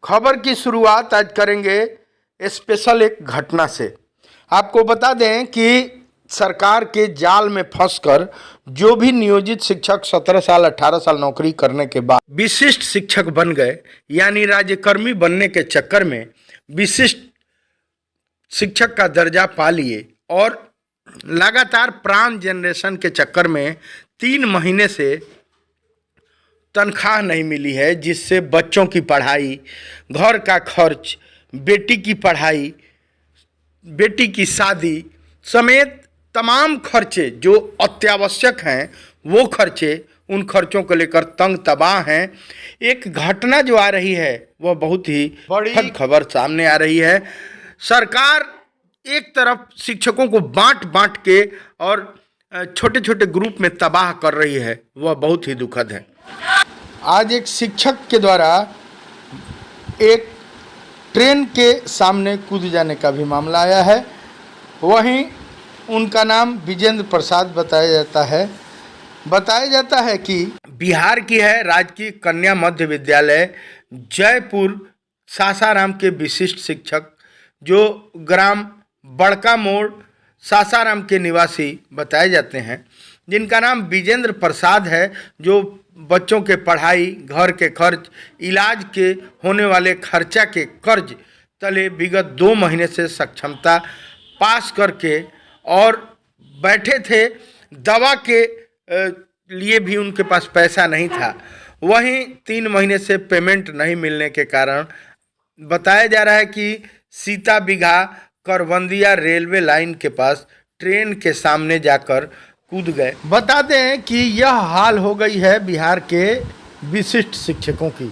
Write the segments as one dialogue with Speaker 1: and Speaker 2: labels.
Speaker 1: खबर की शुरुआत आज करेंगे स्पेशल एक घटना से। आपको बता दें कि सरकार के जाल में फंसकर जो भी नियोजित शिक्षक 17 साल 18 साल नौकरी करने के बाद विशिष्ट शिक्षक बन गए, यानी राज्यकर्मी बनने के चक्कर में विशिष्ट शिक्षक का दर्जा पा लिए और लगातार प्राण जनरेशन के चक्कर में 3 महीने से तनख्वाह नहीं मिली है, जिससे बच्चों की पढ़ाई, घर का खर्च, बेटी की पढ़ाई, बेटी की शादी समेत तमाम खर्चे जो अत्यावश्यक हैं वो खर्चे, उन खर्चों को लेकर तंग तबाह हैं। एक घटना जो आ रही है वह बहुत ही बड़ी खबर सामने आ रही है। सरकार एक तरफ शिक्षकों को बांट बांट के और छोटे छोटे ग्रुप में तबाह कर रही है, वह बहुत ही दुखद है। आज एक शिक्षक के द्वारा एक ट्रेन के सामने कूद जाने का भी मामला आया है। वहीं उनका नाम विजेंद्र प्रसाद बताया जाता है कि बिहार की है राजकीय कन्या मध्य विद्यालय जयपुर सासाराम के विशिष्ट शिक्षक, जो ग्राम बड़का मोड़ सासाराम के निवासी बताए जाते हैं, जिनका नाम विजेंद्र प्रसाद है, जो बच्चों के पढ़ाई, घर के खर्च, इलाज के होने वाले खर्चा के कर्ज तले विगत 2 महीने से सक्षमता पास करके और बैठे थे। दवा के लिए भी उनके पास पैसा नहीं था। वहीं 3 महीने से पेमेंट नहीं मिलने के कारण बताया जा रहा है कि सीता बिघा करबंदिया रेलवे लाइन के पास ट्रेन के सामने जाकर कूद गए। बता दें कि यह हाल हो गई है बिहार के विशिष्ट शिक्षकों की।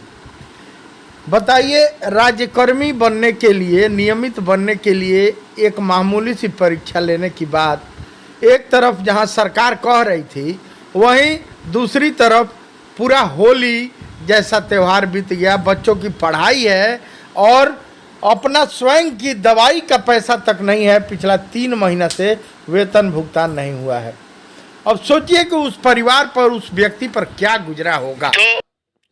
Speaker 1: बताइए, राज्यकर्मी बनने के लिए, नियमित बनने के लिए एक मामूली सी परीक्षा लेने की बात एक तरफ जहां सरकार कह रही थी, वहीं दूसरी तरफ पूरा होली जैसा त्यौहार बीत गया, बच्चों की पढ़ाई है और अपना स्वयं की दवाई का पैसा तक नहीं है। पिछला 3 महीना से वेतन भुगतान नहीं हुआ है। अब सोचिए कि उस परिवार पर, उस व्यक्ति पर क्या गुजरा होगा।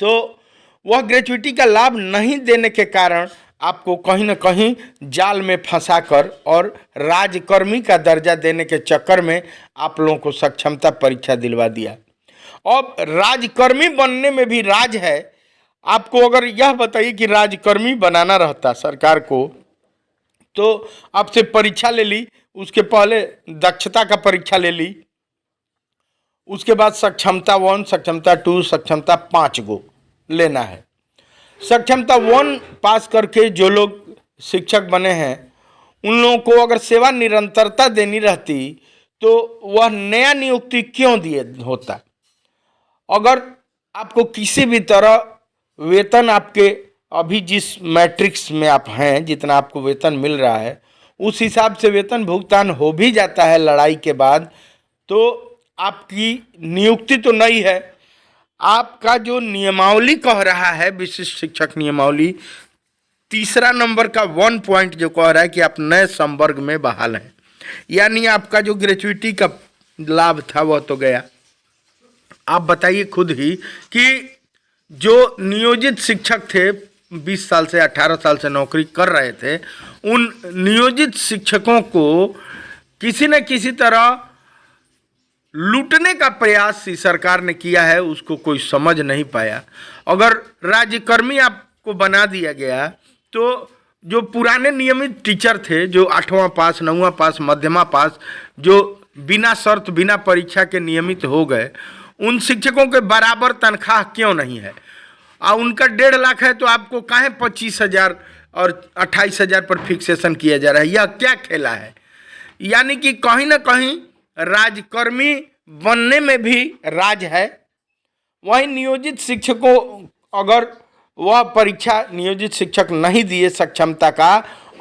Speaker 1: तो वह ग्रेच्युटी का लाभ नहीं देने के कारण आपको कहीं न कहीं जाल में फंसाकर और राजकर्मी का दर्जा देने के चक्कर में आप लोगों को सक्षमता परीक्षा दिलवा दिया। अब राजकर्मी बनने में भी राज है। आपको अगर यह बताइए कि राजकर्मी बनाना रहता सरकार को, तो आपसे परीक्षा ले ली, उसके पहले दक्षता का परीक्षा ले ली, उसके बाद सक्षमता 1, सक्षमता 2, सक्षमता 5 गो लेना है। सक्षमता 1 पास करके जो लोग शिक्षक बने हैं, उन लोगों को अगर सेवा निरंतरता देनी रहती तो वह नया नियुक्ति क्यों दिए होता। अगर आपको किसी भी तरह वेतन, आपके अभी जिस मैट्रिक्स में आप हैं, जितना आपको वेतन मिल रहा है, उस हिसाब से वेतन भुगतान हो भी जाता है लड़ाई के बाद, तो आपकी नियुक्ति तो नहीं है। आपका जो नियमावली कह रहा है, विशिष्ट शिक्षक नियमावली, 3 नंबर का 1 पॉइंट जो कह रहा है कि आप नए संवर्ग में बहाल हैं, यानी आपका जो ग्रेच्युटी का लाभ था वह तो गया। आप बताइए खुद ही कि जो नियोजित शिक्षक थे, 20 साल से 18 साल से नौकरी कर रहे थे, उन नियोजित शिक्षकों को किसी न किसी तरह लूटने का प्रयास सरकार ने किया है, उसको कोई समझ नहीं पाया। अगर राज्यकर्मी आपको बना दिया गया तो जो पुराने नियमित टीचर थे, जो 8वां पास, 9वां पास, मध्यमा पास, जो बिना शर्त बिना परीक्षा के नियमित हो गए, उन शिक्षकों के बराबर तनख्वाह क्यों नहीं है? उनका 1.5 लाख है तो आपको काहे 25,000 और 28,000 पर फिक्सेशन किया जा रहा है? यह क्या खेला है? यानी कि कहीं ना कहीं राजकर्मी बनने में भी राज है। वहीं नियोजित शिक्षकों, अगर वह परीक्षा नियोजित शिक्षक नहीं दिए सक्षमता का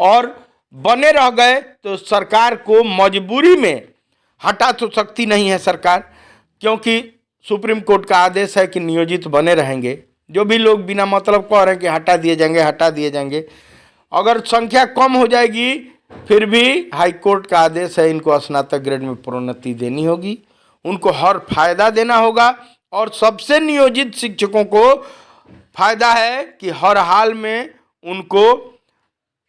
Speaker 1: और बने रह गए, तो सरकार को मजबूरी में हटा तो सकती नहीं है सरकार, क्योंकि सुप्रीम कोर्ट का आदेश है कि नियोजित बने रहेंगे। जो भी लोग बिना मतलब कह रहे हैं कि हटा दिए जाएंगे, अगर संख्या कम हो जाएगी फिर भी हाई कोर्ट का आदेश है, इनको स्नातक ग्रेड में प्रोन्नति देनी होगी, उनको हर फायदा देना होगा। और सबसे नियोजित शिक्षकों को फायदा है कि हर हाल में उनको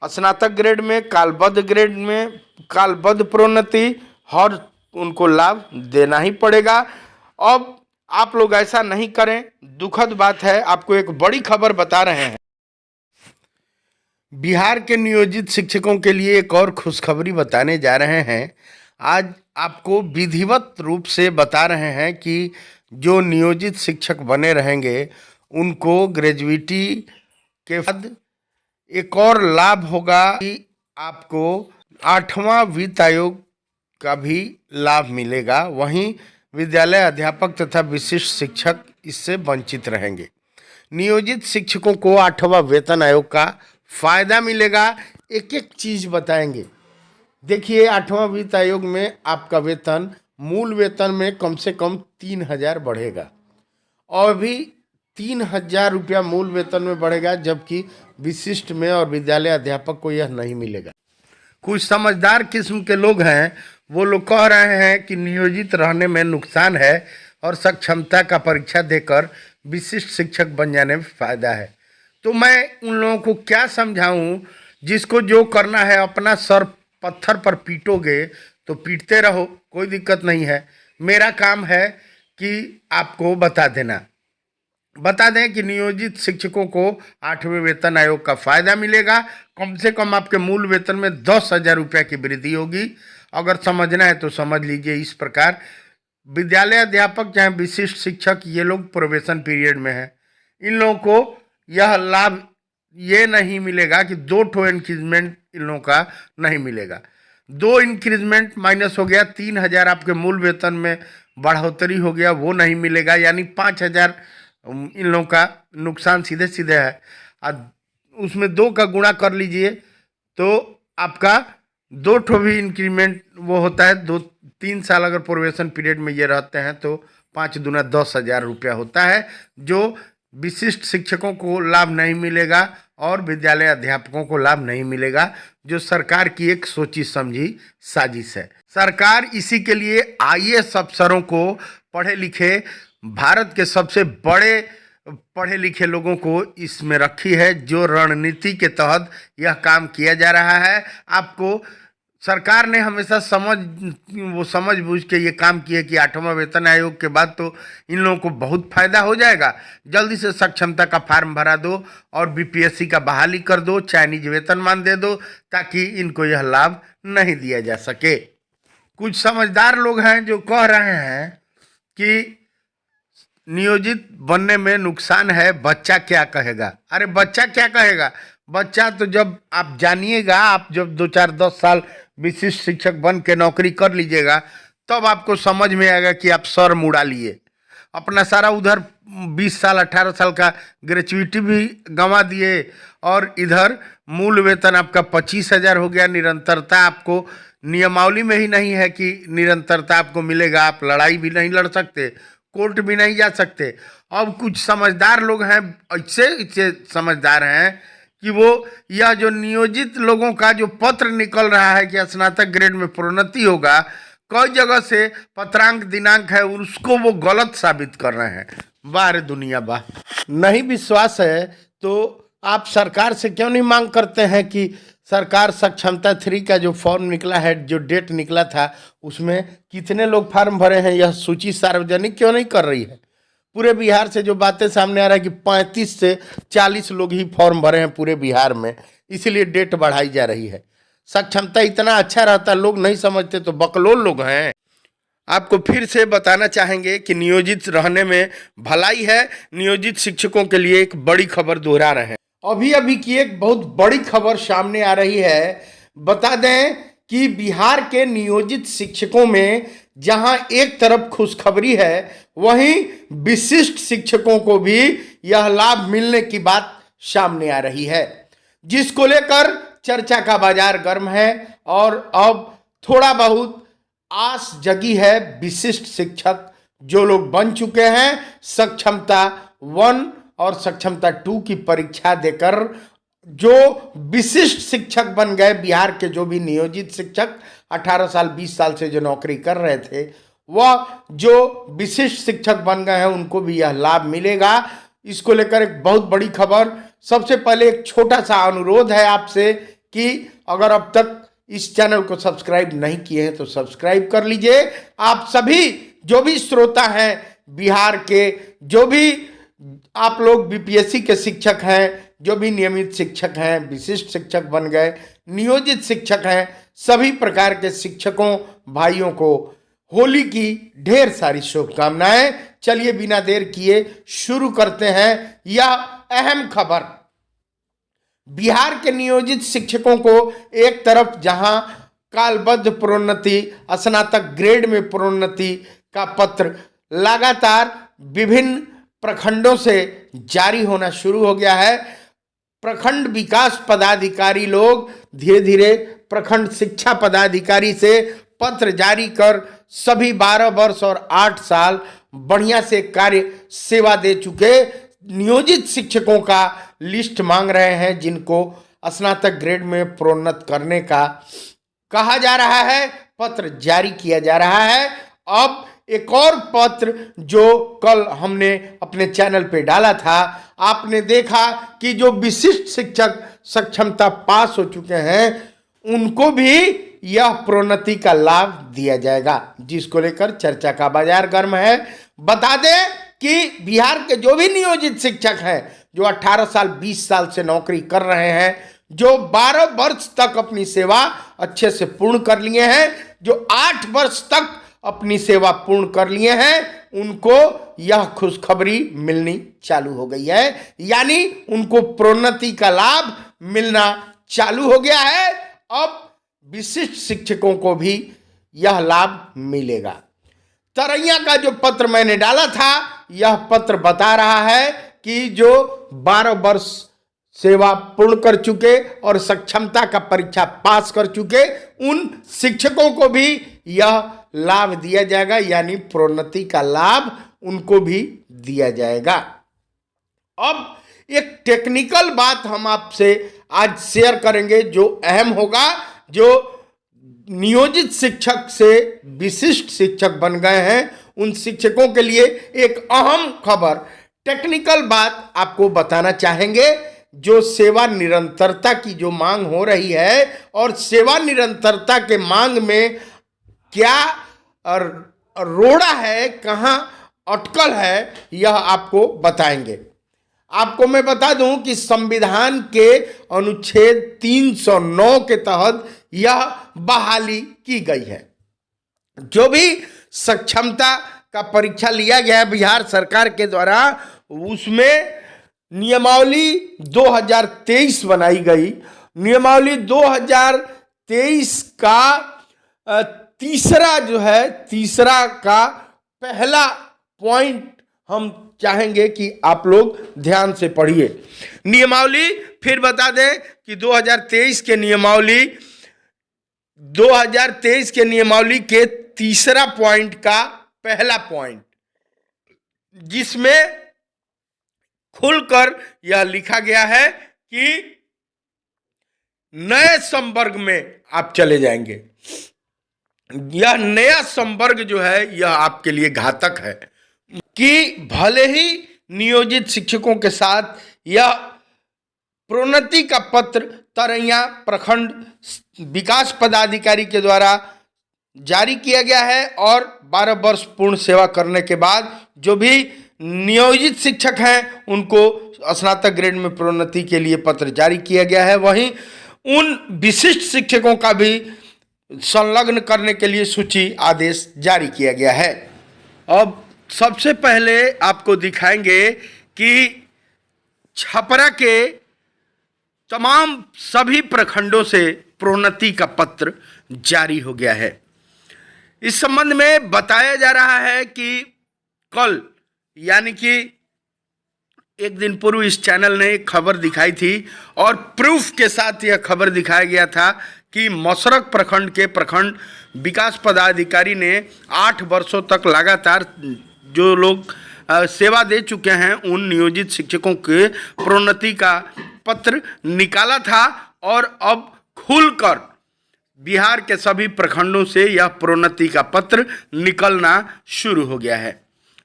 Speaker 1: स्नातक ग्रेड में, कालबद्ध ग्रेड में, कालबद्ध प्रोन्नति और उनको लाभ देना ही पड़ेगा। अब आप लोग ऐसा नहीं करें, दुखद बात है। आपको एक बड़ी खबर बता रहे हैं, बिहार के नियोजित शिक्षकों के लिए एक और खुशखबरी बताने जा रहे हैं। आज आपको विधिवत रूप से बता रहे हैं कि जो नियोजित शिक्षक बने रहेंगे उनको ग्रेजुएटी के बाद एक और लाभ होगा कि आपको 8वां वित्त आयोग का भी लाभ मिलेगा। वहीं विद्यालय अध्यापक तथा विशिष्ट शिक्षक इससे वंचित रहेंगे। नियोजित शिक्षकों को 8वां वेतन आयोग का फायदा मिलेगा। एक एक चीज बताएंगे। देखिए, 8वां वित्त आयोग में आपका वेतन मूल वेतन में कम से कम 3,000 बढ़ेगा और भी 3,000 रुपया मूल वेतन में बढ़ेगा, जबकि विशिष्ट में और विद्यालय अध्यापक को यह नहीं मिलेगा। कुछ समझदार किस्म के लोग हैं, वो लोग कह रहे हैं कि नियोजित रहने में नुकसान है और सक्षमता का परीक्षा देकर विशिष्ट शिक्षक बन जाने में फायदा है। तो मैं उन लोगों को क्या समझाऊं? जिसको जो करना है, अपना सर पत्थर पर पीटोगे तो पीटते रहो, कोई दिक्कत नहीं है। मेरा काम है कि आपको बता दें कि नियोजित शिक्षकों को 8वें वेतन आयोग का फायदा मिलेगा। कम से कम आपके मूल वेतन में 10,000 रुपया की वृद्धि होगी। अगर समझना है तो समझ लीजिए इस प्रकार। विद्यालय अध्यापक चाहे विशिष्ट शिक्षक, ये लोग प्रोबेशन पीरियड में हैं। इन लोगों को यह लाभ ये नहीं मिलेगा कि 2 इंक्रीजमेंट इन लोगों का नहीं मिलेगा। 2 इंक्रीजमेंट माइनस हो गया, 3,000 आपके मूल वेतन में बढ़ोतरी हो गया, वो नहीं मिलेगा। यानी 5,000 इन लोगों का नुकसान सीधे सीधे है। उसमें 2 का गुणा कर लीजिए तो आपका 2 ठो भी इंक्रीमेंट वो होता है। 2-3 साल अगर प्रोबेशन पीरियड में ये रहते हैं तो 5 दूना 10,000 रुपया होता है, जो विशिष्ट शिक्षकों को लाभ नहीं मिलेगा और विद्यालय अध्यापकों को लाभ नहीं मिलेगा, जो सरकार की एक सोची समझी साजिश है। सरकार इसी के लिए IAS अफसरों को, पढ़े लिखे भारत के सबसे बड़े पढ़े लिखे लोगों को इसमें रखी है, जो रणनीति के तहत यह काम किया जा रहा है। आपको सरकार ने हमेशा समझ बूझ के ये काम किया कि 8वां वेतन आयोग के बाद तो इन लोगों को बहुत फायदा हो जाएगा। जल्दी से सक्षमता का फार्म भरा दो और BPSC का बहाली कर दो, चाइनीज वेतनमान दे दो, ताकि इनको यह लाभ नहीं दिया जा सके। कुछ समझदार लोग हैं जो कह रहे हैं कि नियोजित बनने में नुकसान है, बच्चा क्या कहेगा। अरे बच्चा क्या कहेगा? बच्चा तो जब आप जानिएगा, आप जब 2-4-10 साल विशिष्ट शिक्षक बन के नौकरी कर लीजिएगा, तब आपको समझ में आएगा कि आप सर मुड़ा लिए, अपना सारा उधर 20 साल 18 साल का ग्रेजुएटी भी गंवा दिए और इधर मूल वेतन आपका 25,000 हो गया। निरंतरता आपको नियमावली में ही नहीं है कि निरंतरता आपको मिलेगा। आप लड़ाई भी नहीं लड़ सकते, कोर्ट भी नहीं जा सकते। अब कुछ समझदार लोग हैं, ऐसे समझदार हैं कि वो यह जो नियोजित लोगों का जो पत्र निकल रहा है कि स्नातक ग्रेड में प्रोन्नति होगा, कई जगह से पत्रांक दिनांक है, उसको वो गलत साबित कर रहे हैं। वाह रे दुनिया वाह। नहीं विश्वास है तो आप सरकार से क्यों नहीं मांग करते हैं कि सरकार सक्षमता 3 का जो फॉर्म निकला है, जो डेट निकला था, उसमें कितने लोग फार्म भरे हैं, यह सूची सार्वजनिक क्यों नहीं कर रही है? पूरे बिहार से जो बातें सामने आ रहा है कि 35 से 40 लोग ही फॉर्म भरे हैं पूरे बिहार में, इसीलिए डेट बढ़ाई जा रही है। सक्षमता इतना अच्छा रहता, लोग नहीं समझते तो बकलोल लोग हैं। आपको फिर से बताना चाहेंगे कि नियोजित रहने में भलाई है। नियोजित शिक्षकों के लिए एक बड़ी खबर दोहरा रहे हैं। अभी की एक बहुत बड़ी खबर सामने आ रही है। बता दें कि बिहार के नियोजित शिक्षकों में जहां एक तरफ खुशखबरी है, वहीं विशिष्ट शिक्षकों को भी यह लाभ मिलने की बात सामने आ रही है, जिसको लेकर चर्चा का बाजार गर्म है और अब थोड़ा बहुत आस जगी है। विशिष्ट शिक्षक जो लोग बन चुके हैं, सक्षमता 1 और सक्षमता 2 की परीक्षा देकर जो विशिष्ट शिक्षक बन गए, बिहार के जो भी नियोजित शिक्षक 18 साल 20 साल से जो नौकरी कर रहे थे, वह जो विशिष्ट शिक्षक बन गए हैं, उनको भी यह लाभ मिलेगा। इसको लेकर एक बहुत बड़ी खबर सबसे पहले एक छोटा सा अनुरोध है आपसे कि अगर अब तक इस चैनल को सब्सक्राइब नहीं किए हैं तो सब्सक्राइब कर लीजिए। आप सभी जो भी श्रोता हैं बिहार के, जो भी आप लोग बीपीएससी के शिक्षक हैं, जो भी नियमित शिक्षक हैं, विशिष्ट शिक्षक बन गए, नियोजित शिक्षक हैं, सभी प्रकार के शिक्षकों भाइयों को होली की ढेर सारी शुभकामनाएं। चलिए बिना देर किए शुरू करते हैं यह अहम खबर। बिहार के नियोजित शिक्षकों को एक तरफ जहां कालबद्ध प्रोन्नति, स्नातक ग्रेड में प्रोन्नति का पत्र लगातार विभिन्न प्रखंडों से जारी होना शुरू हो गया है। प्रखंड विकास पदाधिकारी लोग धीरे धीरे प्रखंड शिक्षा पदाधिकारी से पत्र जारी कर सभी 12 वर्ष और 8 साल बढ़िया से कार्य सेवा दे चुके नियोजित शिक्षकों का लिस्ट मांग रहे हैं, जिनको स्नातक ग्रेड में प्रोन्नत करने का कहा जा रहा है, पत्र जारी किया जा रहा है। अब एक और पत्र जो कल हमने अपने चैनल पे डाला था, आपने देखा कि जो विशिष्ट शिक्षक सक्षमता पास हो चुके हैं उनको भी यह प्रोन्नति का लाभ दिया जाएगा, जिसको लेकर चर्चा का बाजार गर्म है। बता दें कि बिहार के जो भी नियोजित शिक्षक हैं, जो 18 साल 20 साल से नौकरी कर रहे हैं, जो 12 वर्ष तक अपनी सेवा अच्छे से पूर्ण कर लिए हैं, जो 8 वर्ष तक अपनी सेवा पूर्ण कर लिए हैं, उनको यह खुशखबरी मिलनी चालू हो गई है, यानी उनको प्रोन्नति का लाभ मिलना चालू हो गया है। अब विशिष्ट शिक्षकों को भी यह लाभ मिलेगा। तरैया का जो पत्र मैंने डाला था, यह पत्र बता रहा है कि जो 12 वर्ष सेवा पूर्ण कर चुके और सक्षमता का परीक्षा पास कर चुके उन शिक्षकों को भी यह लाभ दिया जाएगा, यानी प्रोन्नति का लाभ उनको भी दिया जाएगा। अब एक टेक्निकल बात हम आपसे आज शेयर करेंगे जो अहम होगा। जो नियोजित शिक्षक से विशिष्ट शिक्षक बन गए हैं उन शिक्षकों के लिए एक अहम खबर, टेक्निकल बात आपको बताना चाहेंगे। जो सेवा निरंतरता की जो मांग हो रही है और सेवा निरंतरता के मांग में क्या रोड़ा है, कहाँ अटकल है, यह आपको बताएंगे। आपको मैं बता दूं कि संविधान के अनुच्छेद 309 के तहत यह बहाली की गई है। जो भी सक्षमता का परीक्षा लिया गया है बिहार सरकार के द्वारा, उसमें नियमावली 2023 बनाई गई। नियमावली 2023 का तीसरा का पहला पॉइंट हम चाहेंगे कि आप लोग ध्यान से पढ़िए। नियमावली फिर बता दें कि 2023 के नियमावली के तीसरा पॉइंट का पहला पॉइंट, जिसमें खुलकर यह लिखा गया है कि नए संवर्ग में आप चले जाएंगे। यह नया संवर्ग जो है यह आपके लिए घातक है कि भले ही नियोजित शिक्षकों के साथ यह प्रोन्नति का पत्र तरैया प्रखंड विकास पदाधिकारी के द्वारा जारी किया गया है और 12 वर्ष पूर्ण सेवा करने के बाद जो भी नियोजित शिक्षक हैं उनको स्नातक ग्रेड में प्रोन्नति के लिए पत्र जारी किया गया है, वहीं उन विशिष्ट शिक्षकों का भी संलग्न करने के लिए सूची आदेश जारी किया गया है। अब सबसे पहले आपको दिखाएंगे कि छपरा के तमाम सभी प्रखंडों से प्रोन्नति का पत्र जारी हो गया है। इस संबंध में बताया जा रहा है कि कल यानी कि एक दिन पूर्व इस चैनल ने एक खबर दिखाई थी और प्रूफ के साथ यह खबर दिखाया गया था कि मसरक प्रखंड के प्रखंड विकास पदाधिकारी ने 8 वर्षों तक लगातार जो लोग सेवा दे चुके हैं उन नियोजित शिक्षकों के प्रोन्नति का पत्र निकाला था और अब खुलकर बिहार के सभी प्रखंडों से यह प्रोन्नति का पत्र निकलना शुरू हो गया है।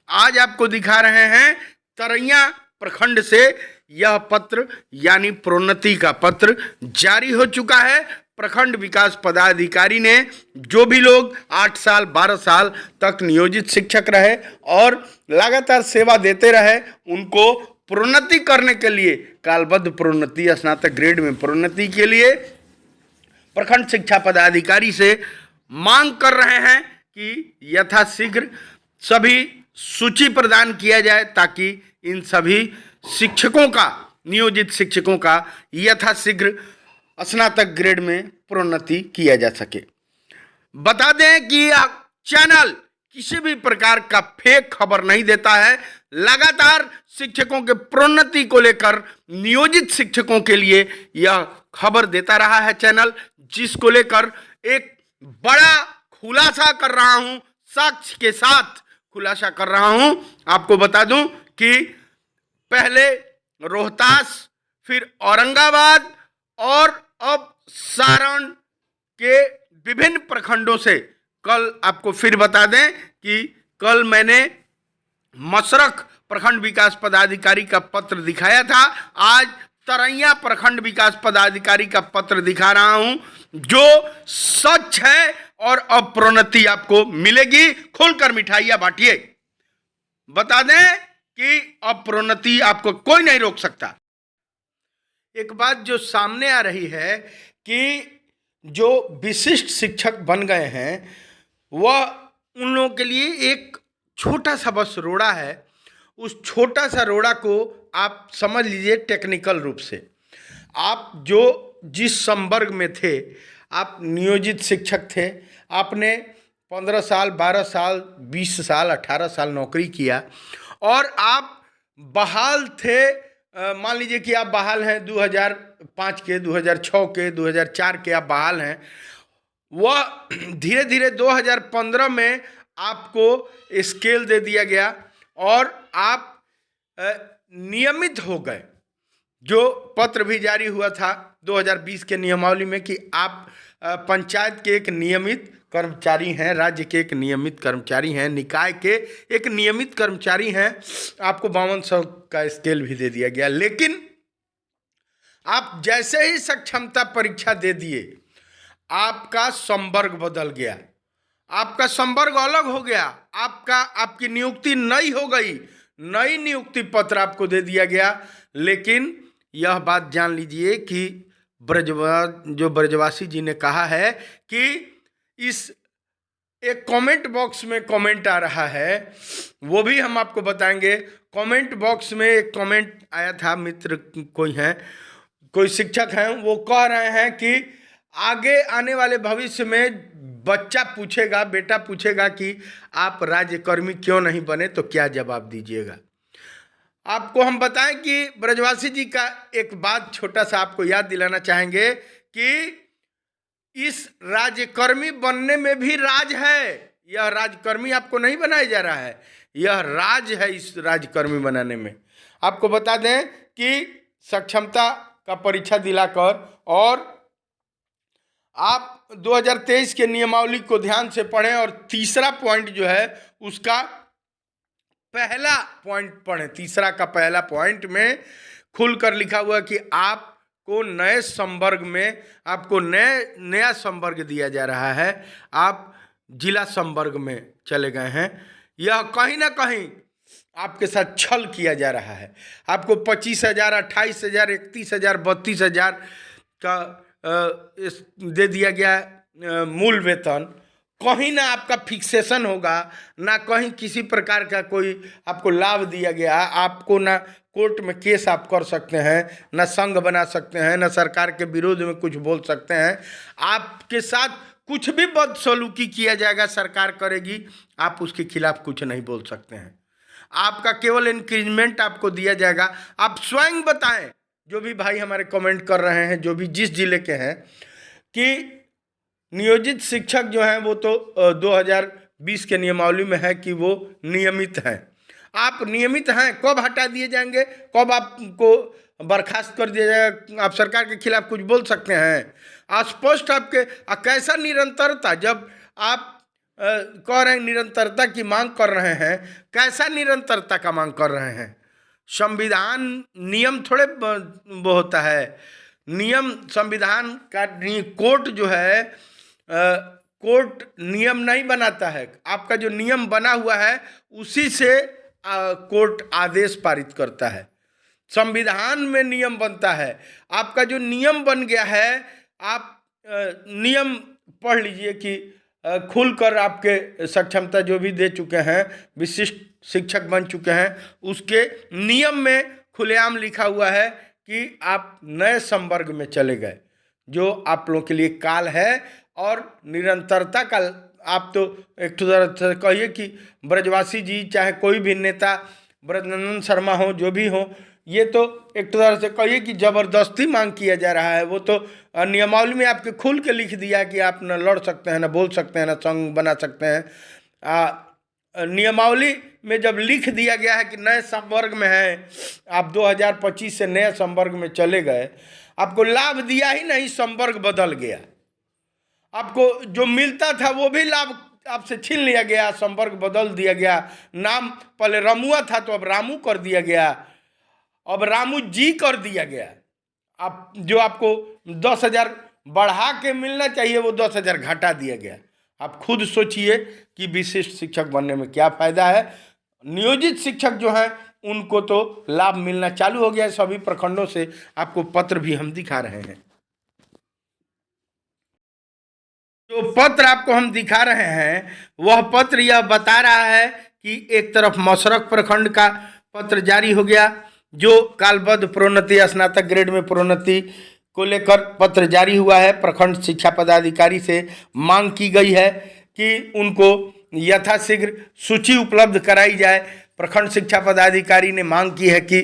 Speaker 1: आज आपको दिखा रहे हैं तरैया प्रखंड से यह पत्र यानी प्रोन्नति का पत्र जारी हो चुका है। प्रखंड विकास पदाधिकारी ने जो भी लोग 8 साल 12 साल तक नियोजित शिक्षक रहे और लगातार सेवा देते रहे, उनको प्रोन्नति करने के लिए, कालबद्ध प्रोन्नति, स्नातक ग्रेड में प्रोन्नति के लिए प्रखंड शिक्षा पदाधिकारी से मांग कर रहे हैं कि यथाशीघ्र सभी सूची प्रदान किया जाए ताकि इन सभी शिक्षकों का, नियोजित शिक्षकों का यथाशीघ्र स्नातक ग्रेड में प्रोन्नति किया जा सके। बता दें कि यह चैनल किसी भी प्रकार का फेक खबर नहीं देता है। लगातार शिक्षकों के प्रोन्नति को लेकर नियोजित शिक्षकों के लिए यह खबर देता रहा है चैनल, जिसको लेकर एक बड़ा खुलासा कर रहा हूं, साक्ष्य के साथ खुलासा कर रहा हूं। आपको बता दूं कि पहले रोहतास, फिर औरंगाबाद और अब सारण के विभिन्न प्रखंडों से, कल आपको फिर बता दें कि कल मैंने मसरख प्रखंड विकास पदाधिकारी का पत्र दिखाया था, आज तरैया प्रखंड विकास पदाधिकारी का पत्र दिखा रहा हूं, जो सच है और अब प्रोन्नति आपको मिलेगी। खुलकर मिठाइयां बांटिए। बता दें कि अब प्रोन्नति आपको कोई नहीं रोक सकता। एक बात जो सामने आ रही है कि जो विशिष्ट शिक्षक बन गए हैं, वह उन लोगों के लिए एक छोटा सा बस रोड़ा है। उस छोटा सा रोड़ा को आप समझ लीजिए टेक्निकल रूप से, आप जो जिस संवर्ग में थे, आप नियोजित शिक्षक थे, आपने 15 साल 12 साल 20 साल 18 साल नौकरी किया और आप बहाल थे। मान लीजिए कि आप बहाल हैं 2005 के, 2006 के, 2004 के आप बहाल हैं। वह धीरे धीरे 2015 में आपको स्केल दे दिया गया और आप नियमित हो गए। जो पत्र भी जारी हुआ था 2020 के नियमावली में कि आप पंचायत के एक नियमित कर्मचारी हैं, राज्य के एक नियमित कर्मचारी हैं, निकाय के एक नियमित कर्मचारी हैं, आपको 5200 का स्केल भी दे दिया गया। लेकिन आप जैसे ही सक्षमता परीक्षा दे दिए, आपका संवर्ग बदल गया, आपका संवर्ग अलग हो गया, आपकी नियुक्ति नई हो गई, नई नियुक्ति पत्र आपको दे दिया गया। लेकिन यह बात जान लीजिए कि ब्रजवासी जी ने कहा है कि इस एक कमेंट बॉक्स में कमेंट आ रहा है, वो भी हम आपको बताएंगे। कमेंट बॉक्स में एक कमेंट आया था, मित्र कोई हैं, कोई शिक्षक हैं, वो कह रहे हैं कि आगे आने वाले भविष्य में बच्चा पूछेगा, बेटा पूछेगा कि आप राज्यकर्मी क्यों नहीं बने, तो क्या जवाब दीजिएगा। आपको हम बताएं कि ब्रजवासी जी का एक बात छोटा सा आपको याद दिलाना चाहेंगे कि इस राज्यकर्मी बनने में भी राज है। यह राज्यकर्मी आपको नहीं बनाया जा रहा है, यह राज है इस राज्यकर्मी बनाने में। आपको बता दें कि सक्षमता का परीक्षा दिलाकर, और आप 2023 के नियमावली को ध्यान से पढ़ें और तीसरा पॉइंट जो है उसका पहला पॉइंट पढ़ें। तीसरा का पहला पॉइंट में खुलकर लिखा हुआ है कि आपको नए संवर्ग में, आपको नया संवर्ग दिया जा रहा है, आप जिला संवर्ग में चले गए हैं। यह कहीं ना कहीं आपके साथ छल किया जा रहा है। आपको 25,000, 28,000, 31,000, 32,000 का दे दिया गया मूल वेतन। कहीं ना आपका फिक्सेशन होगा, ना कहीं किसी प्रकार का कोई आपको लाभ दिया गया। आपको ना कोर्ट में केस आप कर सकते हैं, ना संघ बना सकते हैं, ना सरकार के विरोध में कुछ बोल सकते हैं। आपके साथ कुछ भी बदसलूकी किया जाएगा, सरकार करेगी, आप उसके खिलाफ कुछ नहीं बोल सकते हैं। आपका केवल इंक्रीजमेंट आपको दिया जाएगा। आप स्वयं बताएं, जो भी भाई हमारे कमेंट कर रहे हैं, जो भी जिस जिले के हैं, कि नियोजित शिक्षक जो हैं वो तो 2020 के नियमावली में है कि वो नियमित हैं। आप नियमित हैं, कब हटा दिए जाएंगे, कब आपको बर्खास्त कर दिया जाएगा, आप सरकार के खिलाफ कुछ बोल सकते हैं। स्पष्ट आपके कैसा निरंतरता, जब आप कह रहे हैं निरंतरता की मांग कर रहे हैं, कैसा निरंतरता का मांग कर रहे हैं। संविधान नियम थोड़े वो होता है। नियम संविधान का कोर्ट जो है कोर्ट नियम नहीं बनाता है। आपका जो नियम बना हुआ है उसी से कोर्ट आदेश पारित करता है। संविधान में नियम बनता है। आपका जो नियम बन गया है, आप नियम पढ़ लीजिए कि खुलकर आपके सक्षमता जो भी दे चुके हैं, विशिष्ट शिक्षक बन चुके हैं, उसके नियम में खुलेआम लिखा हुआ है कि आप नए संवर्ग में चले गए, जो आप लोगों के लिए काल है और निरंतरता का। आप तो एक तरह से कहिए कि ब्रजवासी जी, चाहे कोई भी नेता, ब्रजनंदन शर्मा हो, जो भी हो, ये तो एक तरह से कहिए कि जबरदस्ती मांग किया जा रहा है। वो तो नियमावली में आपके खुल के लिख दिया कि आप न लड़ सकते हैं, न बोल सकते हैं, न संघ बना सकते हैं। नियमावली में जब लिख दिया गया है कि नए संवर्ग में है, आप 2025 से नए संवर्ग में चले गए, आपको लाभ दिया ही नहीं, संवर्ग बदल गया। आपको जो मिलता था वो भी लाभ आपसे छीन लिया गया, संवर्ग बदल दिया गया। नाम पहले रमुआ था तो अब रामू कर दिया गया, अब रामू जी कर दिया गया। आप जो आपको 10,000 बढ़ा के मिलना चाहिए वो 10,000 घटा दिया गया। आप खुद सोचिए कि विशिष्ट शिक्षक बनने में क्या फ़ायदा है। नियोजित शिक्षक जो हैं उनको तो लाभ मिलना चालू हो गया है। सभी प्रखंडों से आपको पत्र भी हम दिखा रहे हैं। जो पत्र आपको हम दिखा रहे हैं वह पत्र यह बता रहा है कि एक तरफ मसरख प्रखंड का पत्र जारी हो गया, जो कालबद्ध प्रोन्नति स्नातक ग्रेड में प्रोन्नति को लेकर पत्र जारी हुआ है। प्रखंड शिक्षा पदाधिकारी से मांग की गई है कि उनको यथाशीघ्र सूची उपलब्ध कराई जाए। प्रखंड शिक्षा पदाधिकारी ने मांग की है कि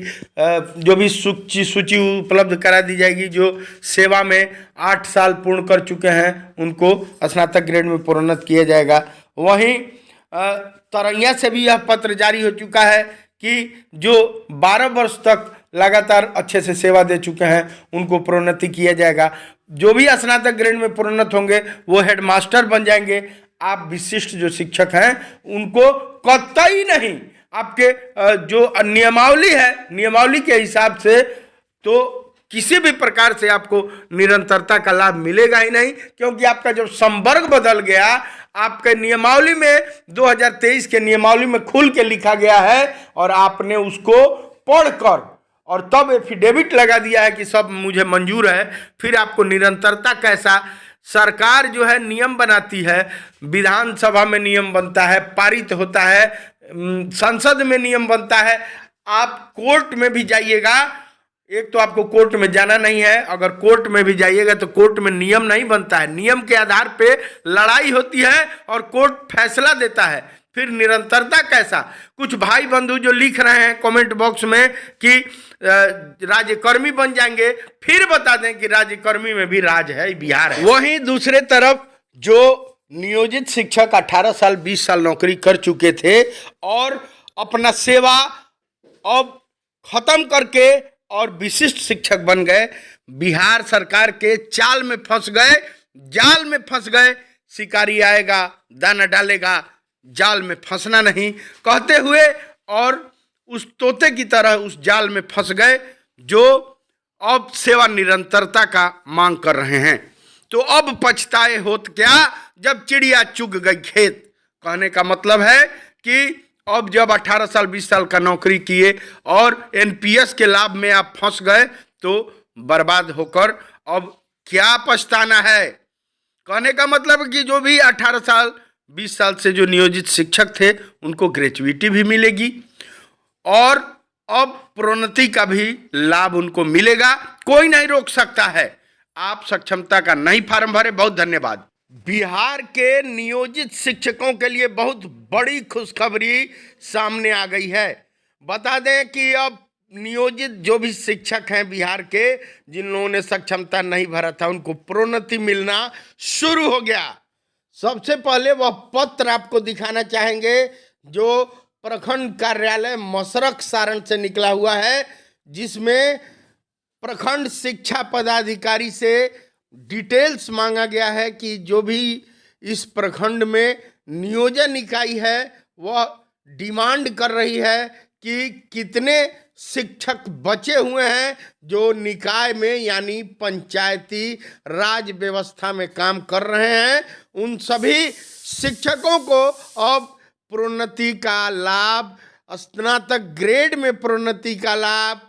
Speaker 1: जो भी सूची उपलब्ध करा दी जाएगी। जो सेवा में 8 साल पूर्ण कर चुके हैं उनको स्नातक ग्रेड में प्रोन्नत किया जाएगा। वहीं तरैया से भी यह पत्र जारी हो चुका है कि जो 12 वर्ष तक लगातार अच्छे से सेवा दे चुके हैं उनको प्रोन्नति किया जाएगा। जो भी स्नातक ग्रेड में प्रोन्नत होंगे वो हेडमास्टर बन जाएंगे। आप विशिष्ट जो शिक्षक हैं उनको कतई नहीं, आपके जो नियमावली है, नियमावली के हिसाब से तो किसी भी प्रकार से आपको निरंतरता का लाभ मिलेगा ही नहीं, क्योंकि आपका जब संवर्ग बदल गया, आपके नियमावली में 2023 के नियमावली में खुल के लिखा गया है और आपने उसको पढ़कर और तब एफिडेविट लगा दिया है कि सब मुझे मंजूर है। फिर आपको निरंतरता कैसा? सरकार जो है नियम बनाती है, विधानसभा में नियम बनता है, पारित होता है, संसद में नियम बनता है। आप कोर्ट में भी जाइएगा, एक तो आपको कोर्ट में जाना नहीं है, अगर कोर्ट में भी जाइएगा तो कोर्ट में नियम नहीं बनता है। नियम के आधार पे लड़ाई होती है और कोर्ट फैसला देता है। फिर निरंतरता कैसा? कुछ भाई बंधु जो लिख रहे हैं कमेंट बॉक्स में कि राज्यकर्मी बन जाएंगे, फिर बता दें कि राज्यकर्मी में भी राज है, बिहार है। वहीं दूसरे तरफ जो नियोजित शिक्षक 18 साल 20 साल नौकरी कर चुके थे और अपना सेवा अब खत्म करके और विशिष्ट शिक्षक बन गए, बिहार सरकार के चाल में फंस गए, जाल में फंस गए। शिकारी आएगा दाना डालेगा, जाल में फंसना नहीं कहते हुए और उस तोते की तरह उस जाल में फंस गए जो अब सेवा निरंतरता का मांग कर रहे हैं। तो अब पछताए होत क्या जब चिड़िया चुग गई खेत। कहने का मतलब है कि अब जब 18 साल 20 साल का नौकरी किए और एनपीएस के लाभ में आप फंस गए तो बर्बाद होकर अब क्या पछताना है। कहने का मतलब कि जो भी 18 साल 20 साल से जो नियोजित शिक्षक थे उनको ग्रेजुएटी भी मिलेगी और अब प्रोन्नति का भी लाभ उनको मिलेगा। कोई नहीं रोक सकता है। आप सक्षमता का नहीं फार्म भरे। बहुत धन्यवाद। बिहार के नियोजित शिक्षकों के लिए बहुत बड़ी खुशखबरी सामने आ गई है। बता दें कि अब नियोजित जो भी शिक्षक हैं बिहार के, जिन लोगों ने सक्षमता नहीं भरा था, उनको प्रोन्नति मिलना शुरू हो गया। सबसे पहले वह पत्र आपको दिखाना चाहेंगे जो प्रखंड कार्यालय मसरख सारण से निकला हुआ है, जिसमें प्रखंड शिक्षा पदाधिकारी से डिटेल्स मांगा गया है कि जो भी इस प्रखंड में नियोजन इकाई है वह डिमांड कर रही है कि कितने शिक्षक बचे हुए हैं जो निकाय में यानी पंचायती राज व्यवस्था में काम कर रहे हैं, उन सभी शिक्षकों को अब प्रोन्नति का लाभ, स्नातक ग्रेड में प्रोन्नति का लाभ,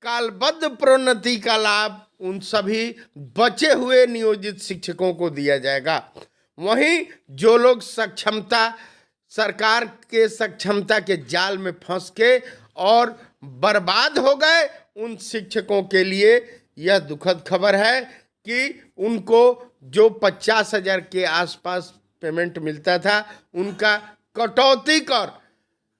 Speaker 1: कालबद्ध प्रोन्नति का लाभ उन सभी बचे हुए नियोजित शिक्षकों को दिया जाएगा। वहीं जो लोग सरकार के सक्षमता के जाल में फंस के और बर्बाद हो गए, उन शिक्षकों के लिए यह दुखद खबर है कि उनको जो 50,000 के आसपास पेमेंट मिलता था, उनका कटौती कर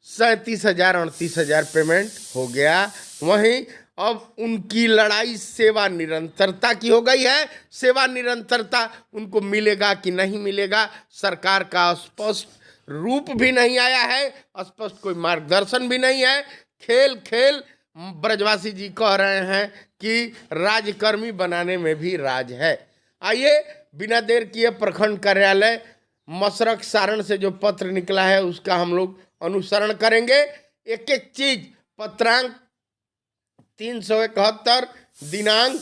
Speaker 1: 37,000 38,000 पेमेंट हो गया। वहीं अब उनकी लड़ाई सेवा निरंतरता की हो गई है। सेवा निरंतरता उनको मिलेगा कि नहीं मिलेगा, सरकार का स्पष्ट रूप भी नहीं आया है, स्पष्ट कोई मार्गदर्शन भी नहीं है। खेल खेल ब्रजवासी जी कह रहे हैं कि राजकर्मी बनाने में भी राज है। आइए बिना देर किए प्रखंड कार्यालय मसरख सारण से जो पत्र निकला है उसका हम लोग अनुसरण करेंगे। एक एक चीज, पत्रांक 371, दिनांक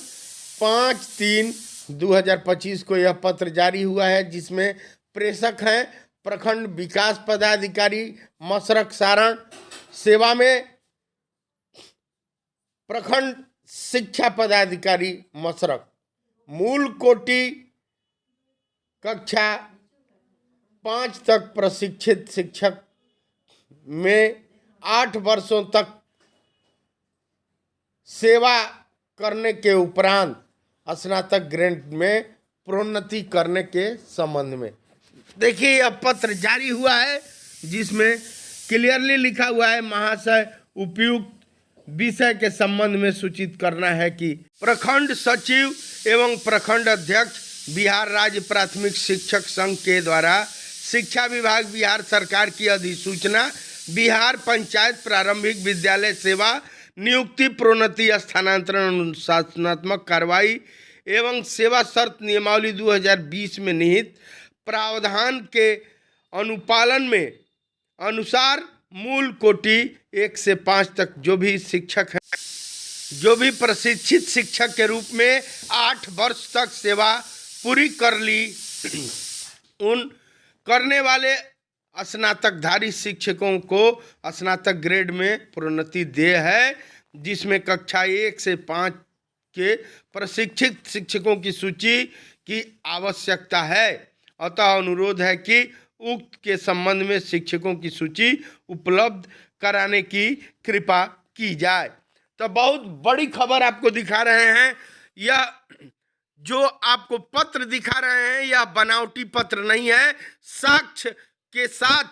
Speaker 1: 5/3/2025 को यह पत्र जारी हुआ है, जिसमें प्रेषक हैं प्रखंड विकास पदाधिकारी मसरख सारण, सेवा में प्रखंड शिक्षा पदाधिकारी मसरख, मूल कोटि कक्षा 5 तक प्रशिक्षित शिक्षक में 8 वर्षों तक सेवा करने के उपरांत स्नातक ग्रेड में प्रोन्नति करने के संबंध में। देखिए यह पत्र जारी हुआ है जिसमें क्लियरली लिखा हुआ है, महाशय उपयुक्त विषय के संबंध में सूचित करना है कि प्रखंड सचिव एवं प्रखंड अध्यक्ष बिहार राज्य प्राथमिक शिक्षक संघ के द्वारा शिक्षा विभाग बिहार सरकार की अधिसूचना बिहार पंचायत प्रारंभिक विद्यालय सेवा नियुक्ति प्रोन्नति स्थानांतरण अनुशासनात्मक कार्रवाई एवं सेवा शर्त नियमावली 2020 में निहित प्रावधान के अनुपालन में अनुसार मूल कोटि 1 से 5 तक जो भी शिक्षक हैं, जो भी प्रशिक्षित शिक्षक के रूप में 8 वर्ष तक सेवा पूरी कर ली, उन करने वाले स्नातकधारी शिक्षकों को स्नातक ग्रेड में प्रोन्नति दे है, जिसमें कक्षा 1 से 5 के प्रशिक्षित शिक्षकों की सूची की आवश्यकता है। अतः अनुरोध है कि उक्त के संबंध में शिक्षकों की सूची उपलब्ध कराने की कृपा की जाए। तो बहुत बड़ी खबर आपको दिखा रहे हैं। यह जो आपको पत्र दिखा रहे हैं यह बनावटी पत्र नहीं है, साक्ष्य के साथ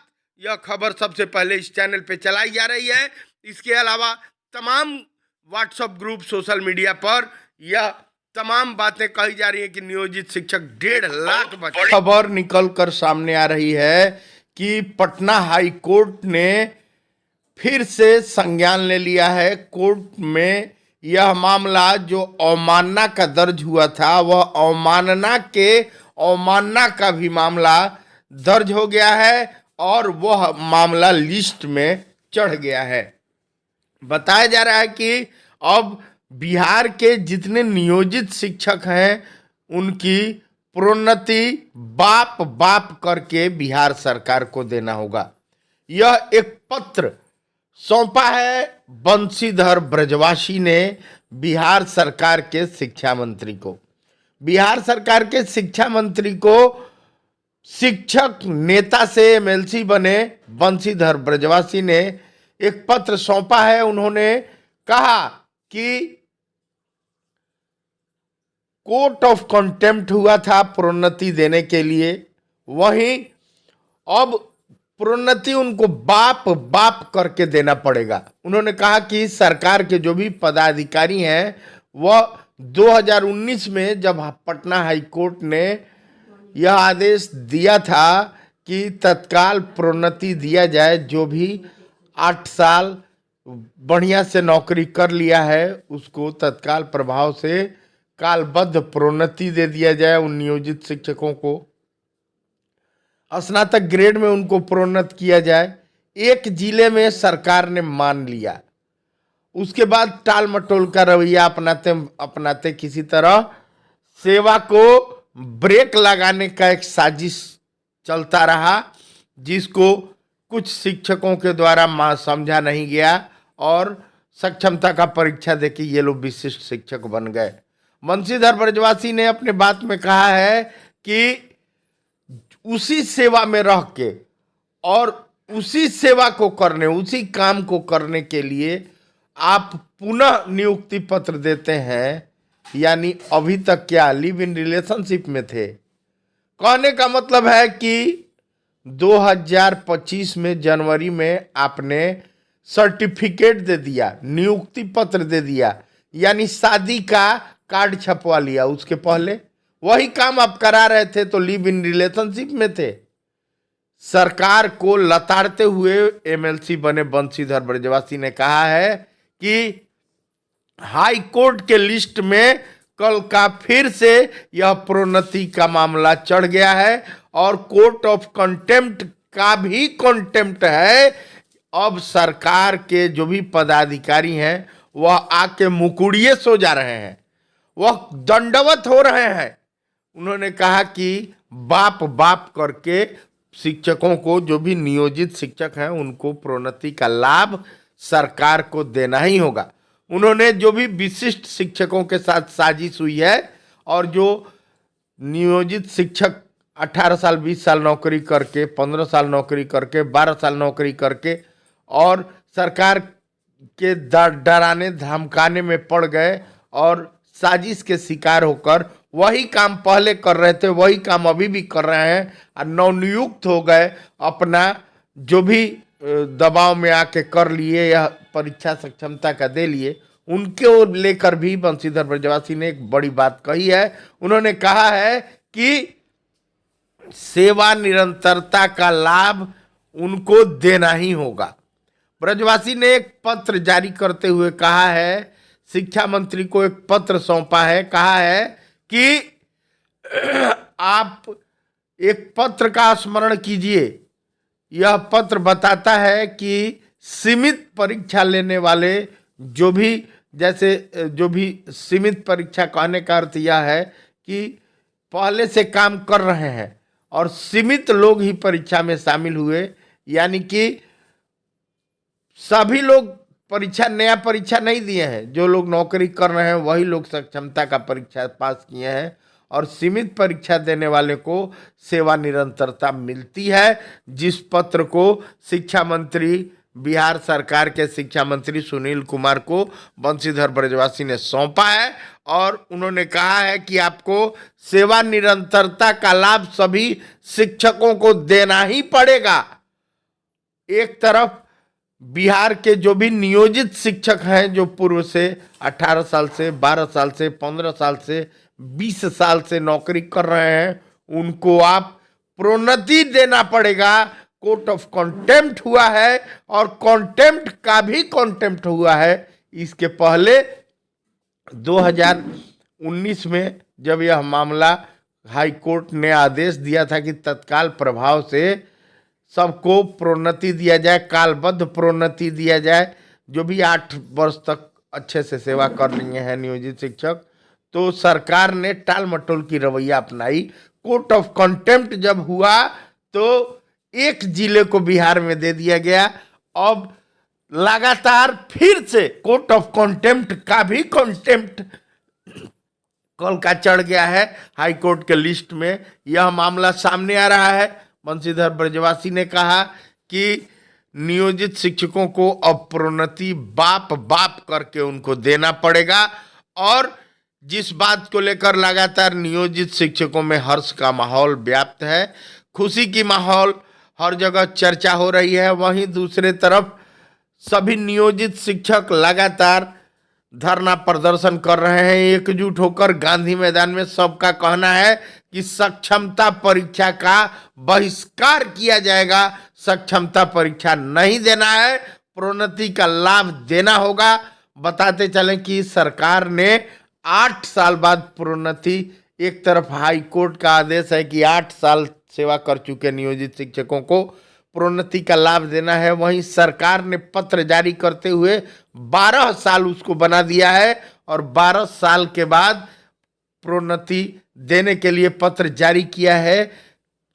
Speaker 1: यह खबर सबसे पहले इस चैनल पे चलाई जा रही है। इसके अलावा तमाम व्हाट्सएप ग्रुप, सोशल मीडिया पर यह तमाम बातें कही जा रही है कि नियोजित शिक्षक 1.5 लाख बच्चे। खबर निकल कर सामने आ रही है कि पटना हाई कोर्ट ने फिर से संज्ञान ले लिया है। कोर्ट में यह मामला जो अवमानना का दर्ज हुआ था, वह अवमानना का भी मामला दर्ज हो गया है और वह मामला लिस्ट में चढ़ गया है। बताया जा रहा है कि अब बिहार के जितने नियोजित शिक्षक हैं उनकी प्रोन्नति बाप बाप करके बिहार सरकार को देना होगा। यह एक पत्र सौंपा है बंशीधर ब्रजवासी ने बिहार सरकार के शिक्षा मंत्री को। बिहार सरकार के शिक्षा मंत्री को शिक्षक नेता से एमएलसी बने बंशीधर ब्रजवासी ने एक पत्र सौंपा है। उन्होंने कहा कि कोर्ट ऑफ कंटेम्प्ट हुआ था प्रोन्नति देने के लिए, वहीं अब प्रोन्नति उनको बाप बाप करके देना पड़ेगा। उन्होंने कहा कि सरकार के जो भी पदाधिकारी हैं वह 2019 में जब पटना हाई कोर्ट ने यह आदेश दिया था कि तत्काल प्रोन्नति दिया जाए, जो भी 8 साल बढ़िया से नौकरी कर लिया है उसको तत्काल प्रभाव से कालबद्ध प्रोन्नति दे दिया जाए। उन नियोजित शिक्षकों को स्नातक ग्रेड में उनको प्रोन्नत किया जाए। एक जिले में सरकार ने मान लिया उसके बाद टाल मटोल का रवैया अपनाते अपनाते किसी तरह सेवा को ब्रेक लगाने का एक साजिश चलता रहा, जिसको कुछ शिक्षकों के द्वारा समझा नहीं गया और सक्षमता का परीक्षा देके ये लोग विशिष्ट शिक्षक बन गए। बंशीधर ब्रजवासी ने अपने बात में कहा है कि उसी सेवा में रह के और उसी सेवा को करने, उसी काम को करने के लिए आप पुनः नियुक्ति पत्र देते हैं, यानी अभी तक क्या लिव इन रिलेशनशिप में थे। कहने का मतलब है कि 2025 में जनवरी में आपने सर्टिफिकेट दे दिया, नियुक्ति पत्र दे दिया, यानी शादी का कार्ड छपवा लिया। उसके पहले वही काम आप करा रहे थे तो लिव इन रिलेशनशिप में थे। सरकार को लताड़ते हुए एमएलसी बने बंशीधर ब्रजवासी ने कहा है कि हाई कोर्ट के लिस्ट में कल का फिर से यह प्रोन्नति का मामला चढ़ गया है और कोर्ट ऑफ कंटेम्प्ट का भी कंटेम्प्ट है। अब सरकार के जो भी पदाधिकारी हैं वह आके मुकुड़िए सो जा रहे हैं, वह दंडवत हो रहे हैं। उन्होंने कहा कि बाप बाप करके शिक्षकों को, जो भी नियोजित शिक्षक हैं, उनको प्रोन्नति का लाभ सरकार को देना ही होगा। उन्होंने जो भी विशिष्ट शिक्षकों के साथ साजिश हुई है और जो नियोजित शिक्षक 18 साल 20 साल नौकरी करके, 15 साल नौकरी करके, 12 साल नौकरी करके और सरकार के डराने धमकाने में पड़ गए और साजिश के शिकार होकर वही काम पहले कर रहे थे वही काम अभी भी कर रहे हैं और नवनियुक्त हो गए, अपना जो भी दबाव में आके कर लिए या परीक्षा सक्षमता का दे लिए, उनके ओर लेकर भी बंशीधर ब्रजवासी ने एक बड़ी बात कही है। उन्होंने कहा है कि सेवा निरंतरता का लाभ उनको देना ही होगा। ब्रजवासी ने एक पत्र जारी करते हुए कहा है, शिक्षा मंत्री को एक पत्र सौंपा है, कहा है कि आप एक पत्र का स्मरण कीजिए। यह पत्र बताता है कि सीमित परीक्षा लेने वाले जो भी सीमित परीक्षा कहने का अर्थ यह है कि पहले से काम कर रहे हैं और सीमित लोग ही परीक्षा में शामिल हुए, यानी कि सभी लोग नया परीक्षा नहीं दिए हैं। जो लोग नौकरी कर रहे हैं वही लोग सक्षमता का परीक्षा पास किए हैं और सीमित परीक्षा देने वाले को सेवा निरंतरता मिलती है, जिस पत्र को शिक्षा मंत्री, बिहार सरकार के शिक्षा मंत्री सुनील कुमार को बंशीधर ब्रजवासी ने सौंपा है। और उन्होंने कहा है कि आपको सेवा निरंतरता का लाभ सभी शिक्षकों को देना ही पड़ेगा। एक तरफ बिहार के जो भी नियोजित शिक्षक हैं, जो पूर्व से 18 साल से, 12 साल से, 15 साल से, 20 साल से नौकरी कर रहे हैं, उनको आप प्रोन्नति देना पड़ेगा। कोर्ट ऑफ कंटेम्प्ट हुआ है और कंटेम्प्ट का भी कंटेम्प्ट हुआ है। इसके पहले 2019 में जब यह मामला हाई कोर्ट ने आदेश दिया था कि तत्काल प्रभाव से सबको प्रोन्नति दिया जाए, कालबद्ध प्रोन्नति दिया जाए, जो भी 8 वर्ष तक अच्छे से सेवा कर लिए हैं नियोजित शिक्षक, तो सरकार ने टाल मटोल की रवैया अपनाई। कोर्ट ऑफ कंटेम्प्ट जब हुआ तो एक जिले को बिहार में दे दिया गया। अब लगातार फिर से कोर्ट ऑफ कंटेम्प्ट का भी कंटेम्प्ट कल का चढ़ गया है हाई कोर्ट के लिस्ट में। यह मामला सामने आ रहा है। बंशीधर ब्रजवासी ने कहा कि नियोजित शिक्षकों को अब प्रोन्नति बाप बाप करके उनको देना पड़ेगा और जिस बात को लेकर लगातार नियोजित शिक्षकों में हर्ष का माहौल व्याप्त है, खुशी की माहौल हर जगह चर्चा हो रही है, वहीं दूसरे तरफ सभी नियोजित शिक्षक लगातार धरना प्रदर्शन कर रहे हैं एकजुट होकर गांधी मैदान में। सबका कहना है कि सक्षमता परीक्षा का बहिष्कार किया जाएगा, सक्षमता परीक्षा नहीं देना है, प्रोन्नति का लाभ देना होगा। बताते चलें कि सरकार ने 8 साल बाद प्रोन्नति, एक तरफ हाई कोर्ट का आदेश है कि 8 साल सेवा कर चुके नियोजित शिक्षकों को प्रोन्नति का लाभ देना है। वहीं सरकार ने पत्र जारी करते हुए 12 साल उसको बना दिया है और 12 साल के बाद प्रोन्नति देने के लिए पत्र जारी किया है।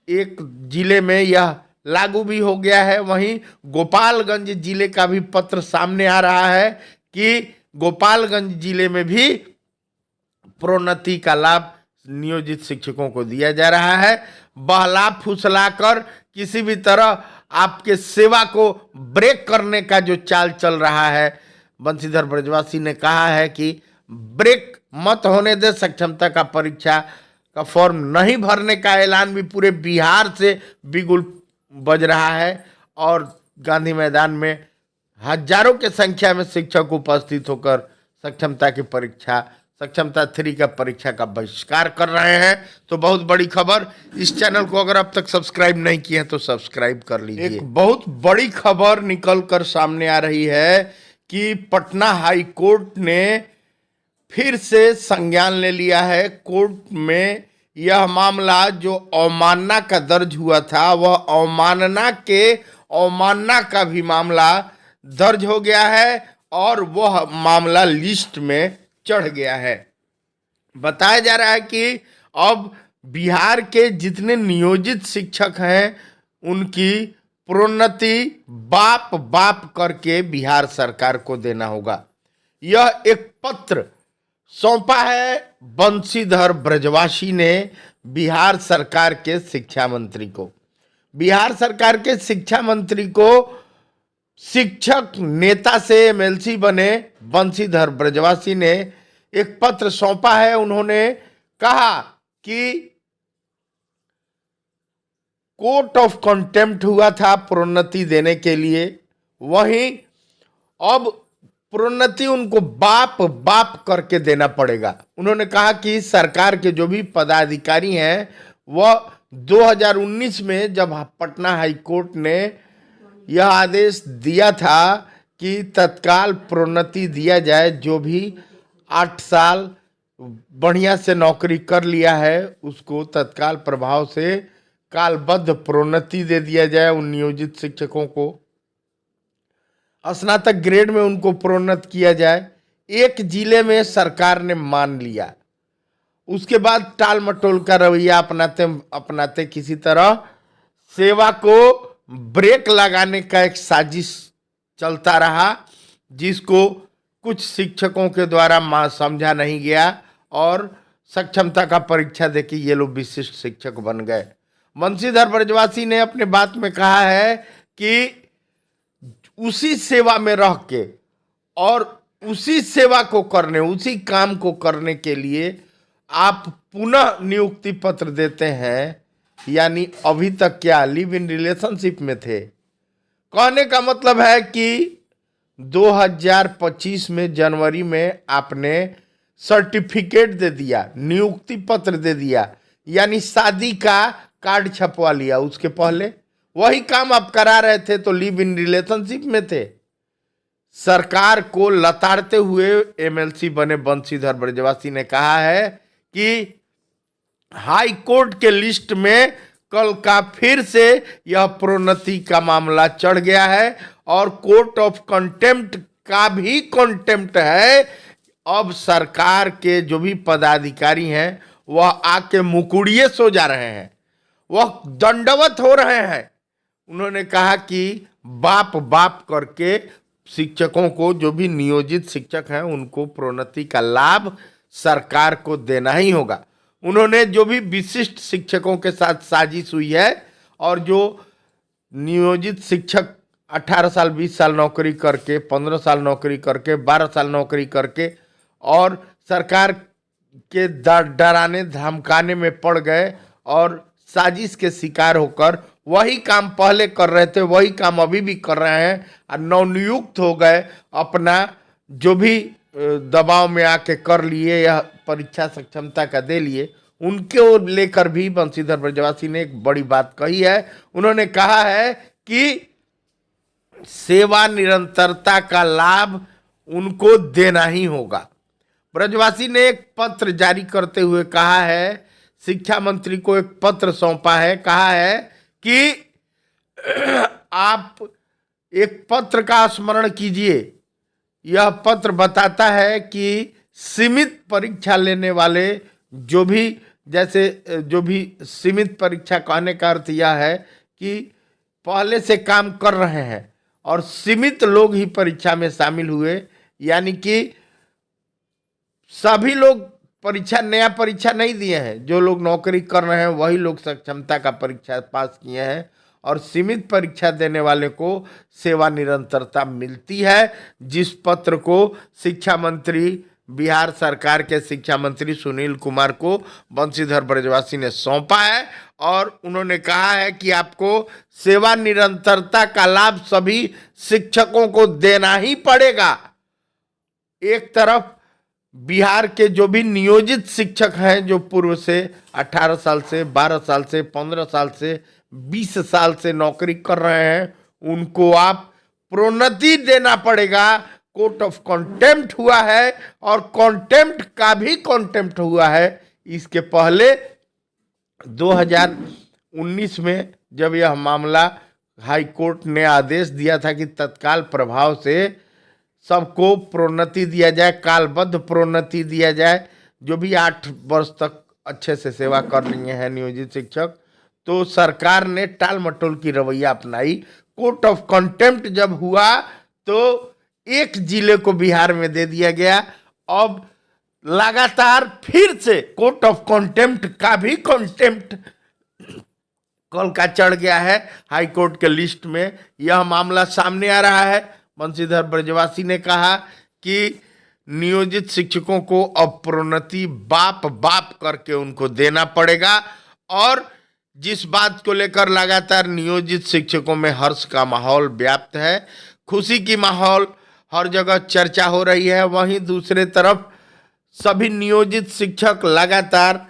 Speaker 1: एक जिले में यह लागू भी हो गया है। वहीं गोपालगंज जिले का भी पत्र सामने आ रहा है कि गोपालगंज जिले में भी प्रोन्नति का लाभ नियोजित शिक्षकों को दिया जा रहा है। बहला फुसलाकर किसी भी तरह आपके सेवा को ब्रेक करने का जो चाल चल रहा है, बंशीधर ब्रजवासी ने कहा है कि ब्रेक मत होने दे। सक्षमता का परीक्षा का फॉर्म नहीं भरने का ऐलान भी पूरे बिहार से बिगुल बज रहा है और गांधी मैदान में हजारों की संख्या में शिक्षक उपस्थित होकर सक्षमता 3 का परीक्षा का बहिष्कार कर रहे हैं। तो बहुत बड़ी खबर। इस चैनल को अगर अब तक सब्सक्राइब नहीं किया है तो सब्सक्राइब कर लीजिए। एक बहुत बड़ी खबर निकल कर सामने आ रही है कि पटना हाई कोर्ट ने फिर से संज्ञान ले लिया है। कोर्ट में यह मामला जो अवमानना का दर्ज हुआ था, वह अवमानना का भी मामला दर्ज हो गया है और वह मामला लिस्ट में चढ़ गया है। बताया जा रहा है कि अब बिहार के जितने नियोजित शिक्षक हैं उनकी प्रोन्नति बाप बाप करके बिहार सरकार को देना होगा। यह एक पत्र सौंपा है बंशीधर ब्रजवासी ने बिहार सरकार के शिक्षा मंत्री को। बिहार सरकार के शिक्षा मंत्री को शिक्षक नेता से एमएलसी बने बंशीधर ब्रजवासी ने एक पत्र सौंपा है। उन्होंने कहा कि कोर्ट ऑफ कंटेम्प्ट हुआ था प्रोन्नति देने के लिए, वहीं अब प्रोन्नति उनको बाप बाप करके देना पड़ेगा। उन्होंने कहा कि सरकार के जो भी पदाधिकारी हैं वह 2019 में जब पटना हाई कोर्ट ने यह आदेश दिया था कि तत्काल प्रोन्नति दिया जाए, जो भी 8 साल बढ़िया से नौकरी कर लिया है उसको तत्काल प्रभाव से कालबद्ध प्रोन्नति दे दिया जाए। उन नियोजित शिक्षकों को स्नातक ग्रेड में उनको प्रोन्नत किया जाए। एक जिले में सरकार ने मान लिया, उसके बाद टाल मटोल का रवैया अपनाते किसी तरह सेवा को ब्रेक लगाने का एक साजिश चलता रहा, जिसको कुछ शिक्षकों के द्वारा समझा नहीं गया और सक्षमता का परीक्षा देके ये लोग विशिष्ट शिक्षक बन गए। बंशीधर ब्रजवासी ने अपने बात में कहा है कि उसी सेवा में रह के और उसी सेवा को करने, उसी काम को करने के लिए आप पुनः नियुक्ति पत्र देते हैं, यानी अभी तक क्या लिव इन रिलेशनशिप में थे। कहने का मतलब है कि 2025 में जनवरी में आपने सर्टिफिकेट दे दिया, नियुक्ति पत्र दे दिया, यानी शादी का कार्ड छपवा लिया। उसके पहले वही काम आप करा रहे थे तो लिव इन रिलेशनशिप में थे। सरकार को लताड़ते हुए एमएलसी बने बंशीधर ब्रजवासी ने कहा है कि हाई कोर्ट के लिस्ट में कल का फिर से यह प्रोन्नति का मामला चढ़ गया है और कोर्ट ऑफ कंटेम्प्ट का भी कंटेम्प्ट है। अब सरकार के जो भी पदाधिकारी हैं वह आके मुकुड़िए सो जा रहे हैं, वह दंडवत हो रहे हैं। उन्होंने कहा कि बाप बाप करके शिक्षकों को, जो भी नियोजित शिक्षक हैं उनको प्रोन्नति का लाभ सरकार को देना ही होगा। उन्होंने जो भी विशिष्ट शिक्षकों के साथ साजिश हुई है और जो नियोजित शिक्षक 18 साल 20 साल नौकरी करके, 15 साल नौकरी करके, 12 साल नौकरी करके और सरकार के डराने धमकाने में पड़ गए और साजिश के शिकार होकर वही काम पहले कर रहे थे वही काम अभी भी कर रहे हैं और नवनियुक्त हो गए, अपना जो भी दबाव में आके कर लिए या परीक्षा सक्षमता का दे लिए, उनके लेकर भी बंशीधर ब्रजवासी ने एक बड़ी बात कही है। उन्होंने कहा है कि सेवा निरंतरता का लाभ उनको देना ही होगा। ब्रजवासी ने एक पत्र जारी करते हुए कहा है, शिक्षा मंत्री को एक पत्र सौंपा है, कहा है कि आप एक पत्र का स्मरण कीजिए। यह पत्र बताता है कि सीमित परीक्षा लेने वाले जो भी, जैसे जो भी सीमित परीक्षा कहने का अर्थ यह है कि पहले से काम कर रहे हैं और सीमित लोग ही परीक्षा में शामिल हुए, यानी कि सभी लोग नया परीक्षा नहीं दिए हैं। जो लोग नौकरी कर रहे हैं वही लोग सक्षमता का परीक्षा पास किए हैं और सीमित परीक्षा देने वाले को सेवा निरंतरता मिलती है। जिस पत्र को शिक्षा मंत्री, बिहार सरकार के शिक्षा मंत्री सुनील कुमार को बंशीधर ब्रजवासी ने सौंपा है और उन्होंने कहा है कि आपको सेवा निरंतरता का लाभ सभी शिक्षकों को देना ही पड़ेगा। एक तरफ बिहार के जो भी नियोजित शिक्षक हैं, जो पूर्व से 18 साल से, 12 साल से, 15 साल से, 20 साल से नौकरी कर रहे हैं, उनको आप प्रोन्नति देना पड़ेगा। कोर्ट ऑफ कॉन्टेम्प्ट हुआ है और कॉन्टेम्प्ट का भी कॉन्टेम्प्ट हुआ है। इसके पहले 2019 में जब यह मामला हाई कोर्ट ने आदेश दिया था कि तत्काल प्रभाव से सबको प्रोन्नति दिया जाए, कालबद्ध प्रोन्नति दिया जाए, जो भी 8 वर्ष तक अच्छे से सेवा कर लिए हैं नियोजित शिक्षक, तो सरकार ने टाल मटोल की रवैया अपनाई। कोर्ट ऑफ कंटेम्प्ट जब हुआ तो एक जिले को बिहार में दे दिया गया। अब लगातार फिर से कोर्ट ऑफ कंटेम्प्ट का भी कंटेम्प्ट कल का चढ़ गया है हाई कोर्ट के लिस्ट में। यह मामला सामने आ रहा है। बंशीधर ब्रजवासी ने कहा कि नियोजित शिक्षकों को अब प्रोन्नति बाप बाप करके उनको देना पड़ेगा और जिस बात को लेकर लगातार नियोजित शिक्षकों में हर्ष का माहौल व्याप्त है, खुशी की माहौल हर जगह चर्चा हो रही है, वहीं दूसरे तरफ सभी नियोजित शिक्षक लगातार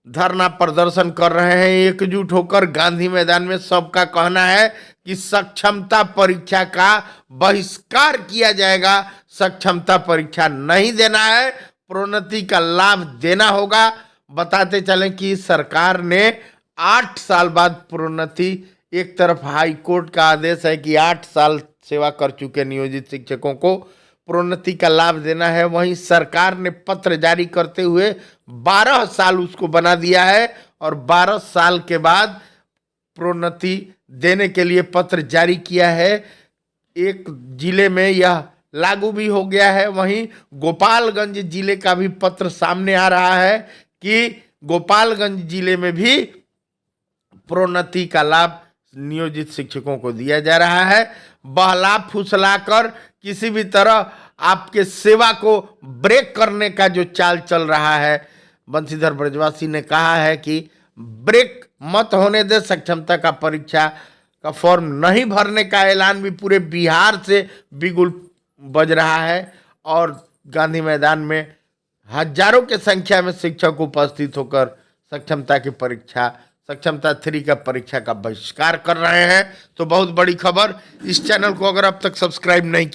Speaker 1: धरना प्रदर्शन कर रहे हैं एकजुट होकर गांधी मैदान में। सबका कहना है कि सक्षमता परीक्षा का बहिष्कार किया जाएगा, सक्षमता परीक्षा नहीं देना है, प्रोन्नति का लाभ देना होगा। बताते चलें कि सरकार ने 8 साल बाद प्रोन्नति, एक तरफ हाई कोर्ट का आदेश है कि 8 साल सेवा कर चुके नियोजित शिक्षकों को प्रोन्नति का लाभ देना है, वहीं सरकार ने पत्र जारी करते हुए 12 साल उसको बना दिया है और 12 साल के बाद प्रोन्नति देने के लिए पत्र जारी किया है। एक जिले में यह लागू भी हो गया है, वहीं गोपालगंज जिले का भी पत्र सामने आ रहा है कि गोपालगंज जिले में भी प्रोन्नति का लाभ नियोजित शिक्षकों को दिया जा रहा है। बहला फुसलाकर किसी भी तरह आपके सेवा को ब्रेक करने का जो चाल चल रहा है, बंशीधर ब्रजवासी ने कहा है कि ब्रेक मत होने दे। सक्षमता का परीक्षा का फॉर्म नहीं भरने का ऐलान भी पूरे बिहार से बिगुल बज रहा है और गांधी मैदान में हजारों की संख्या में शिक्षक उपस्थित होकर सक्षमता 3 का परीक्षा का बहिष्कार कर रहे हैं। तो बहुत बड़ी खबर। इस चैनल को अगर अब तक सब्सक्राइब नहीं